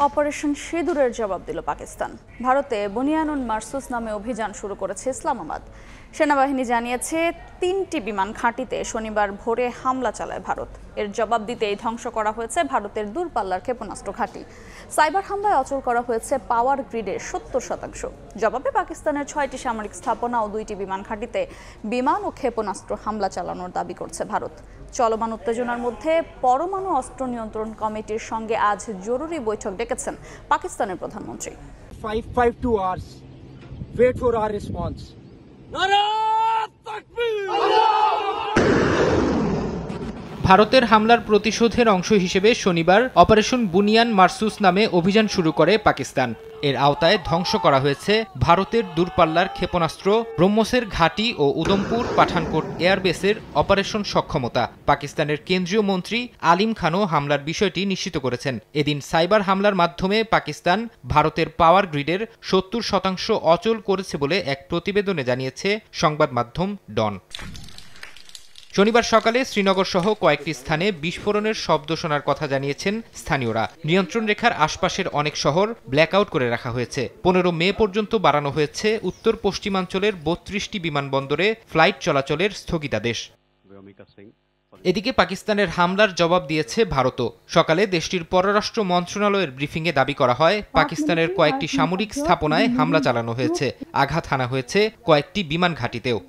Operation সিঁদুরের জবাব দিল পাকিস্তান। ভারতে বুনিয়ানুন মারসুস নামে অভিযান শুরু করেছে ইসলামাবাদ। সেনাবাহিনী জানিয়েছে ৩টি বিমান ঘাঁটিতে শনিবার ভোরে হামলা চালায় ভারত। এর জবাব দিতেই ধ্বংস করা হয়েছে ভারতের দূরপাল্লার ক্ষেপণাস্ত্র ঘাঁটি। সাইবার হামলায় অচল করা হয়েছে পাওয়ার গ্রিডের ৭০%। জবাবে পাকিস্তানের ৬টি সামরিক স্থাপনা ও ২টি বিমান ঘাঁটিতে বিমান ও ক্ষেপণাস্ত্র হামলা চালানোর দাবি করছে ভারত। চলমান উত্তেজনার মধ্যে পরমাণু অস্ত্র নিয়ন্ত্রণ কমিটির সঙ্গে আজ জরুরি বৈঠক ডেকেছেন পাকিস্তানের প্রধানমন্ত্রী। 552 hours. Wait for our response. ভারতের হামলার প্রতিশোধের অংশ হিসেবে শনিবার অপারেশন বুনিয়ান মারসুস নামে অভিযান শুরু করে পাকিস্তান। এর আওতায় ধ্বংস করা হয়েছে ভারতের দূরপাল্লার ক্ষেপণাস্ত্র, ব্রহ্মসের ঘাঁটি ও উদমপুর পাঠানকোট এয়ারবেসের অপারেশন সক্ষমতা। পাকিস্তানের কেন্দ্রীয় মন্ত্রী আলিম খানও হামলার বিষয়টি নিশ্চিত করেছেন। এদিন সাইবার হামলার মাধ্যমে পাকিস্তান ভারতের পাওয়ার গ্রিডের ৭০% অচল করেছে বলে এক প্রতিবেদনে জানিয়েছে সংবাদ মাধ্যম ডন। শনিবার সকালে শ্রীনগর সহ কয়েকটি স্থানে বিস্ফোরণের শব্দ শোনার কথা জানিয়েছেন স্থানীয়রা। নিয়ন্ত্রণ রেখার আশপাশের অনেক শহর ব্ল্যাকআউট করে রাখা হয়েছে। ১৫ মে পর্যন্ত বাড়ানো হয়েছে উত্তর পশ্চিমাঞ্চলের ৩২টি বিমানবন্দরে ফ্লাইট চলাচলের স্থগিতাদেশ। এদিকে পাকিস্তানের হামলার জবাব দিয়েছে ভারতও। সকালে দেশটির পররাষ্ট্র মন্ত্রণালয়ের ব্রিফিংয়ে দাবি করা হয়, পাকিস্তানের কয়েকটি সামরিক স্থাপনায় হামলা চালানো হয়েছে, আঘাত হানা হয়েছে কয়েকটি বিমান ঘাঁটিতেও।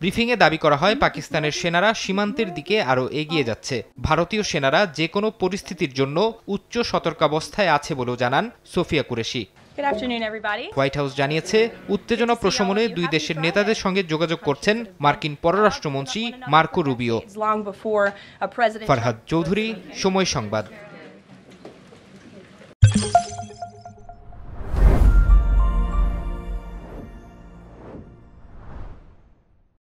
ব্রিফিংয়ে দাবি করা হয়, পাকিস্তানের সেনারা সীমান্তের দিকে আরও এগিয়ে যাচ্ছে। ভারতীয় সেনারা যে কোনো পরিস্থিতির জন্য উচ্চ সতর্কাবস্থায় আছে বলেও জানান সোফিয়া কুরেশি। হোয়াইট হাউস জানিয়েছে, উত্তেজনা প্রশমনে দুই দেশের নেতাদের সঙ্গে যোগাযোগ করছেন মার্কিন পররাষ্ট্রমন্ত্রী মার্কো রুবিও। ফারহাদ চৌধুরী, সময় সংবাদ।